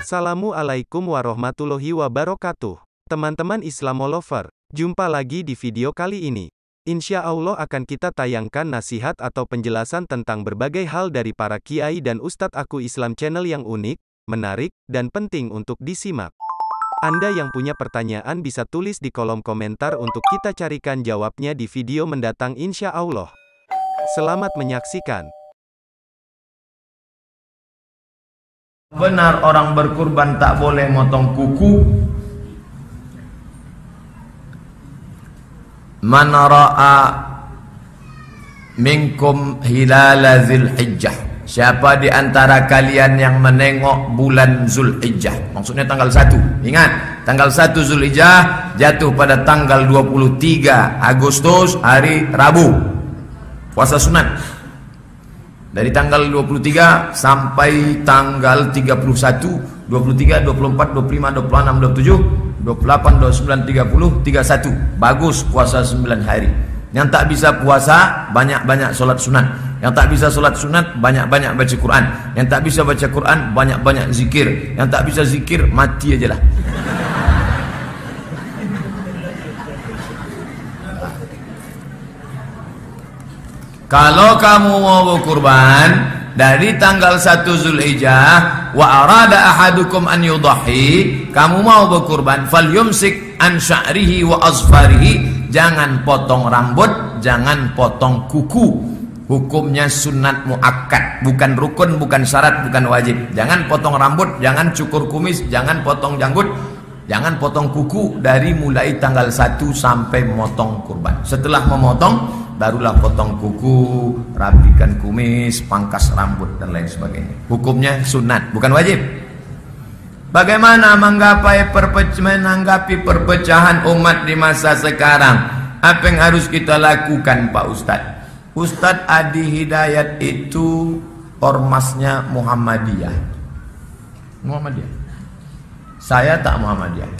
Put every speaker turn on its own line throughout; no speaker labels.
Assalamualaikum warahmatullahi wabarakatuh. Teman-teman Islamolover, jumpa lagi di video kali ini. Insya Allah akan kita tayangkan nasihat atau penjelasan tentang berbagai hal dari para kiai dan ustadz Aku Islam Channel yang unik, menarik, dan penting untuk disimak. Anda yang punya pertanyaan bisa tulis di kolom komentar untuk kita carikan jawabnya di video mendatang insya Allah. Selamat menyaksikan.
Benar orang berkurban tak boleh motong kuku. Man ra'a minkum hilala Zulhijjah. Siapa di antara kalian yang menengok bulan Zulhijjah? Maksudnya tanggal 1. Ingat, tanggal 1 Zulhijjah jatuh pada tanggal 23 Agustus, hari Rabu. Puasa sunat. Dari tanggal 23 sampai tanggal 31, 23, 24, 25, 26, 27, 28, 29, 30, 31. Bagus puasa 9 hari. Yang tak bisa puasa, banyak-banyak solat sunat. Yang tak bisa solat sunat, banyak-banyak baca Quran. Yang tak bisa baca Quran, banyak-banyak zikir. Yang tak bisa zikir, mati aja lah. Kalau kamu mau berkurban dari tanggal 1 Zulhijjah, wa arada ahadukum an yudhi, kamu mau berkurban, falyumsik an sya'rihi wa azfarihi, jangan potong rambut, jangan potong kuku. Hukumnya sunat muakkad, bukan rukun, bukan syarat, bukan wajib. Jangan potong rambut, jangan cukur kumis, jangan potong janggut, jangan potong kuku dari mulai tanggal 1 sampai memotong kurban. Setelah memotong, barulah potong kuku, rapikan kumis, pangkas rambut, dan lain sebagainya. Hukumnya sunat, bukan wajib. Bagaimana menanggapi perpecahan umat di masa sekarang? Apa yang harus kita lakukan, Pak Ustadz? Ustadz Adi Hidayat itu ormasnya Muhammadiyah. Muhammadiyah. Saya tak Muhammadiyah.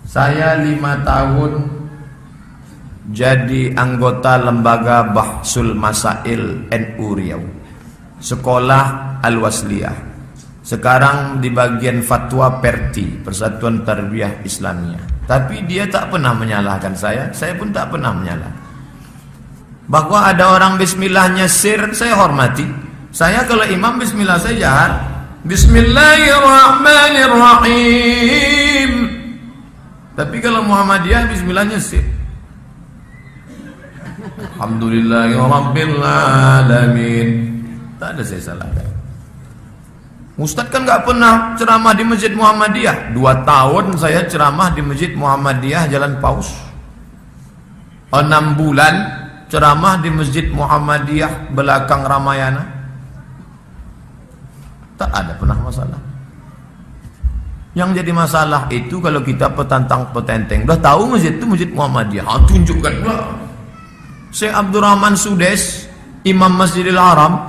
Saya 5 tahun jadi anggota lembaga Bahsul Masail NU Riau, sekolah Al-Wasliyah. Sekarang di bagian fatwa Perti, Persatuan Tarbiyah Islamiyah. Tapi dia tak pernah menyalahkan saya pun tak pernah menyalahkan. Bahwa ada orang bismillahnya sir, saya hormati. Saya kalau imam bismillah saya jahat. Bismillahirrahmanirrahim. Tapi kalau Muhammadiyah bismillahnya sir. Alhamdulillahirrabbilalamin. Tak ada saya salahkan. Ustadz kan gak pernah ceramah di Masjid Muhammadiyah. 2 tahun saya ceramah di Masjid Muhammadiyah Jalan Paus. 6 bulan ceramah di Masjid Muhammadiyah belakang Ramayana. Tak ada pernah masalah. Yang jadi masalah itu kalau kita petantang-petenteng. Udah tahu masjid itu Masjid Muhammadiyah, tunjukkan pula. Syekh Abdurrahman Sudes, Imam Masjidil Haram,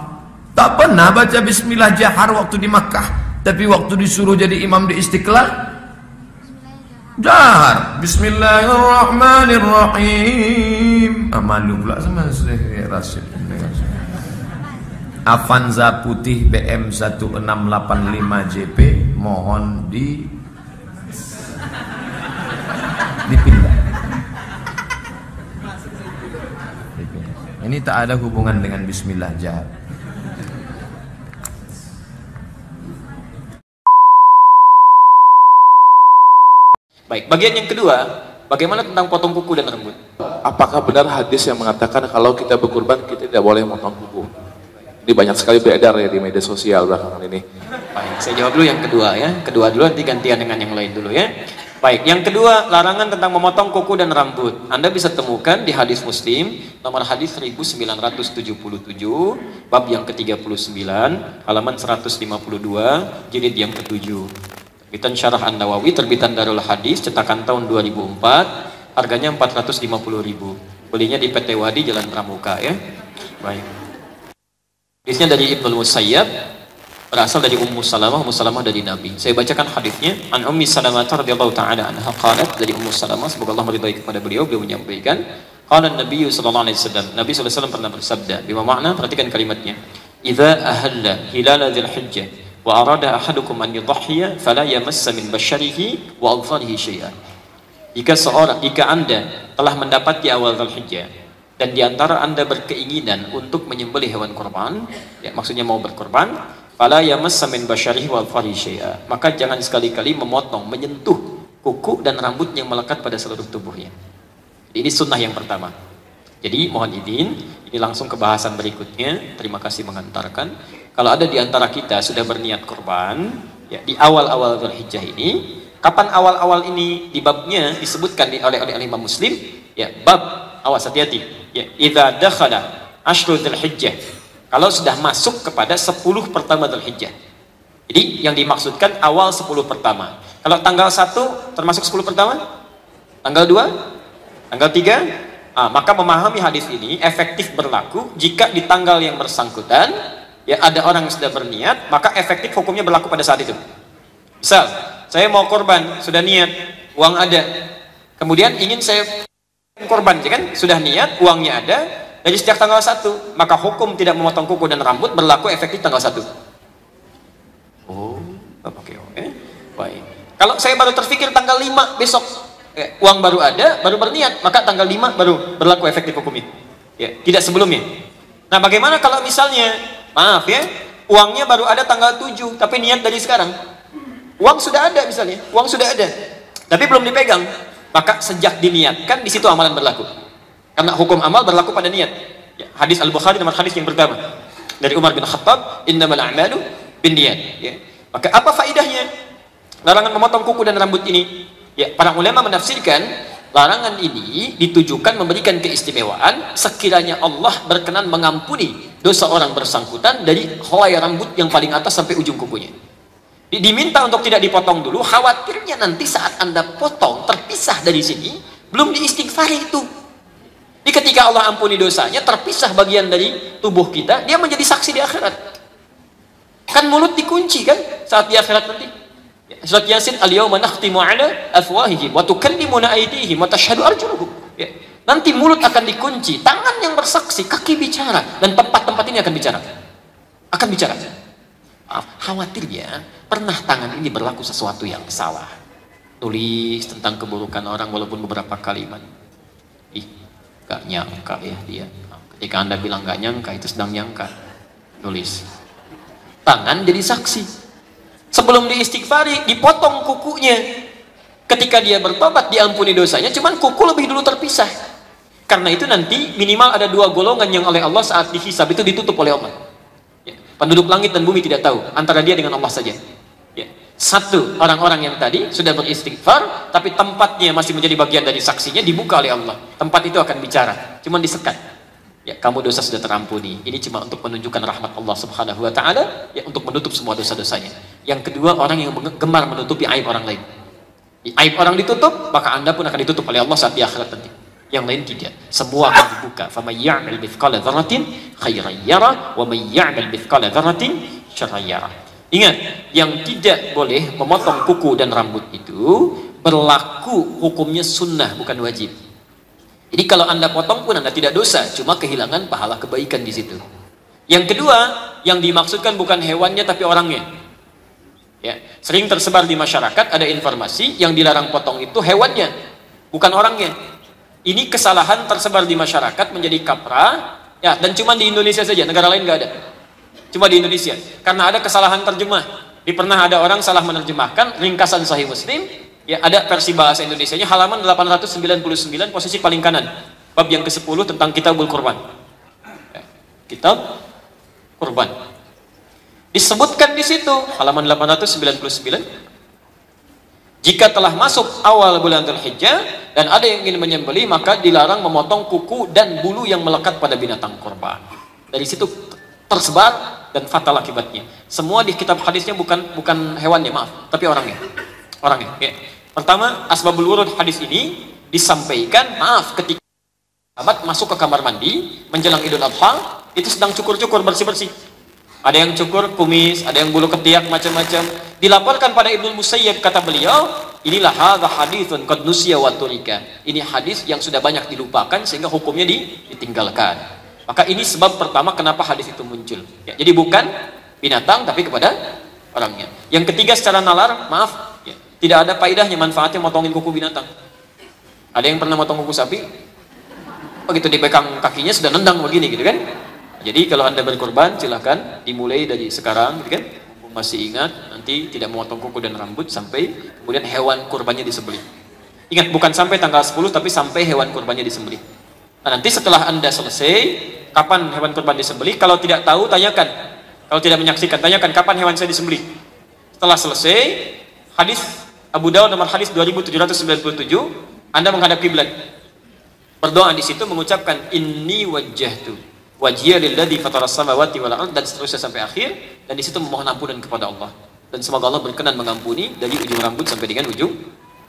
tak pernah baca bismillah jahar waktu di Makkah, tapi waktu disuruh jadi imam di Istiqlal jahar Bismillahirrahmanirrahim. Malu pula sama Syekh Rashid. Avanza putih BM 1685 JP mohon dipindah. Ini tak ada hubungan dengan bismillah jahar.
Baik, bagian yang kedua, bagaimana tentang potong kuku dan rambut?
Apakah benar hadis yang mengatakan kalau kita berkurban kita tidak boleh potong kuku? Ini banyak sekali beredar ya di media sosial belakangan ini.
Baik, saya jawab dulu yang kedua ya. Kedua dulu, nanti gantian dengan yang lain dulu ya. Baik, yang kedua, larangan tentang memotong kuku dan rambut. Anda bisa temukan di hadis Muslim, nomor hadis 1977, bab yang ke-39, halaman 152, jilid yang ke-7. Terbitan Syarah An-Nawawi, terbitan Darul Hadis, cetakan tahun 2004, harganya 450.000. Belinya di PT Wadi Jalan Pramuka ya. Baik. Hadisnya dari Ibnu Musayyab, berasal dari Ummu Salamah dari Nabi. Saya bacakan hadisnya. An Ummi Salamah radhiyallahu taala anha qalat, dari Ummu Salamah, semoga Allah meridai kepada beliau menyampaikan, qala Nabi sallallahu alaihi wasallam, Nabi sallallahu alaihi wasallam pernah bersabda, bima makna, perhatikan kalimatnya. Idza ahalla hilal Dzulhijjah wa arada ahadukum an yudhhiya fala yamassa min basyarihi wa adfarihi syai'an. Jika Anda telah mendapati awal Dzulhijjah dan diantara Anda berkeinginan untuk menyembelih hewan kurban, ya maksudnya mau berkorban, fala yamassa min basyarihi wa adfarihi syai'an, maka jangan sekali-kali memotong, menyentuh kuku dan rambut yang melekat pada seluruh tubuhnya. Jadi ini sunnah yang pertama. Jadi mohon izin, ini langsung ke bahasan berikutnya. Terima kasih mengantarkan. Kalau ada di antara kita sudah berniat kurban, ya di awal-awal Dzulhijjah ini, kapan awal-awal ini di babnya disebutkan oleh Imam Muslim, ya bab, awas hati-hati, ya idza dakhala ashru Dzulhijjah, kalau sudah masuk kepada 10 pertama Dzulhijjah. Jadi yang dimaksudkan awal 10 pertama. Kalau tanggal 1 termasuk 10 pertama? Tanggal 2? Tanggal 3? Maka memahami hadis ini efektif berlaku jika di tanggal yang bersangkutan ya ada orang yang sudah berniat, maka efektif hukumnya berlaku pada saat itu. Misal, saya mau korban, sudah niat, uang ada, kemudian ingin saya korban, ya kan? Sudah niat, uangnya ada, dari sejak tanggal 1, maka hukum tidak memotong kuku dan rambut berlaku efektif tanggal 1. Oke. Baik. Kalau saya baru terfikir tanggal 5 besok, uang baru ada, baru berniat, maka tanggal 5 baru berlaku efektif hukumnya. Ya, tidak sebelumnya. Nah, bagaimana kalau misalnya, maaf ya, uangnya baru ada tanggal 7, tapi niat dari sekarang? Uang sudah ada misalnya, uang sudah ada, tapi belum dipegang, maka sejak diniatkan di situ amalan berlaku. Karena hukum amal berlaku pada niat. Ya, hadis Al-Bukhari nomor hadis yang pertama dari Umar bin Khattab, innamal a'malu binniyat. Ya. Maka apa faidahnya larangan memotong kuku dan rambut ini? Ya, para ulama menafsirkan larangan ini ditujukan memberikan keistimewaan sekiranya Allah berkenan mengampuni dosa orang bersangkutan dari helai rambut yang paling atas sampai ujung kukunya. Diminta untuk tidak dipotong dulu, khawatirnya nanti saat Anda potong terpisah dari sini, belum diistighfari itu. Jadi ketika Allah ampuni dosanya, terpisah bagian dari tubuh kita, dia menjadi saksi di akhirat. Kan mulut dikunci kan saat di akhirat nanti. Surat Yasin, al-yawma nakhtimu ala afwahihim wa tukallimuna aydihim wa tashhadu arjuluhum. Ya. Nanti mulut akan dikunci, tangan yang bersaksi, kaki bicara, dan tempat-tempat ini akan bicara. Akan bicara. Khawatirnya pernah tangan ini berlaku sesuatu yang salah, tulis tentang keburukan orang walaupun beberapa kalimat, gak nyangka ya dia. Ketika Anda bilang gak nyangka, itu sedang nyangka, tulis. Tangan jadi saksi. Sebelum diistighfari, dipotong kukunya. Ketika dia bertobat, diampuni dosanya, cuman kuku lebih dulu terpisah. Karena itu nanti minimal ada 2 golongan yang oleh Allah saat dihisab itu ditutup oleh Allah. Penduduk langit dan bumi tidak tahu, antara dia dengan Allah saja. Ya. 1, orang-orang yang tadi sudah beristighfar, tapi tempatnya masih menjadi bagian dari saksinya, dibuka oleh Allah. Tempat itu akan bicara, cuman disekat. Ya, kamu dosa sudah terampuni. Ini cuma untuk menunjukkan rahmat Allah Subhanahu wa taala, ya, untuk menutup semua dosa-dosanya. Yang kedua, orang yang gemar menutupi aib orang lain. Aib orang ditutup, maka Anda pun akan ditutup oleh Allah saat di akhirat nanti. Yang lain tidak, semua akan dibuka. faman ya'mal mithqala dzarratin khairan yara wa man ya'mal mithqala dzarratin syarran yara. Ingat, yang tidak boleh memotong kuku dan rambut itu berlaku hukumnya sunnah, bukan wajib. Jadi kalau Anda potong pun Anda tidak dosa, cuma kehilangan pahala kebaikan di situ. Yang kedua, yang dimaksudkan bukan hewannya tapi orangnya. Ya, sering tersebar di masyarakat ada informasi yang dilarang potong itu hewannya, bukan orangnya. Ini kesalahan tersebar di masyarakat menjadi kaprah, ya, dan cuma di Indonesia saja, negara lain nggak ada. Cuma di Indonesia, karena ada kesalahan terjemah. Pernah ada orang salah menerjemahkan ringkasan Sahih Muslim, ya, ada versi bahasa Indonesianya halaman 899 posisi paling kanan, bab yang ke-10 tentang Kitabul Kurban. Ya, Kitab Kurban. Disebutkan di situ halaman 899. Jika telah masuk awal bulan Dzulhijjah dan ada yang ingin menyembelih, maka dilarang memotong kuku dan bulu yang melekat pada binatang kurban. Dari situ tersebar dan fatal akibatnya. Semua di kitab hadisnya bukan hewannya, maaf, tapi orangnya. Ya. Pertama, asbabul wurud hadis ini disampaikan, maaf, ketika sahabat masuk ke kamar mandi menjelang Idul Adha, itu sedang cukur-cukur, bersih-bersih. Ada yang cukur kumis, ada yang bulu ketiak, macam-macam. Dilaporkan pada Ibnu Musayyib, kata beliau, inilah hadza haditsun qad nusiya wa turika. Ini hadis yang sudah banyak dilupakan sehingga hukumnya ditinggalkan. Maka ini sebab pertama kenapa hadis itu muncul. Ya, jadi bukan binatang tapi kepada orangnya. Yang ketiga secara nalar, maaf, ya, tidak ada faedahnya manfaatnya motongin kuku binatang. Ada yang pernah motong kuku sapi? Begitu dipegang kakinya sudah nendang begini gitu kan? Jadi kalau Anda berkorban silahkan dimulai dari sekarang gitu kan? Masih ingat nanti tidak memotong kuku dan rambut sampai kemudian hewan kurbannya disembelih. Ingat bukan sampai tanggal 10 tapi sampai hewan kurbannya disembelih. Nah, nanti setelah Anda selesai, kapan hewan kurban disembelih? Kalau tidak tahu tanyakan. Kalau tidak menyaksikan tanyakan kapan hewan saya disembelih. Setelah selesai, hadis Abu Dawud nomor hadis 2797, Anda menghadap kiblat. Berdoa di situ mengucapkan inni wajjahtu wajhiya lilladzi fataras samawati wal ardh dan seterusnya sampai akhir, dan di situ memohon ampunan kepada Allah. Dan semoga Allah berkenan mengampuni dari ujung rambut sampai dengan ujung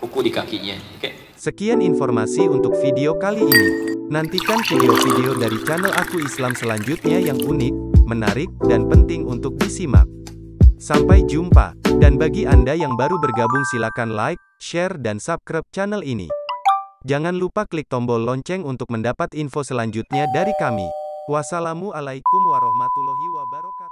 kuku di kakinya. Oke.
Sekian informasi untuk video kali ini. Nantikan video-video dari channel Aku Islam selanjutnya yang unik, menarik, dan penting untuk disimak. Sampai jumpa. Dan bagi Anda yang baru bergabung silakan like, share, dan subscribe channel ini. Jangan lupa klik tombol lonceng untuk mendapat info selanjutnya dari kami. Wassalamualaikum warahmatullahi wabarakatuh.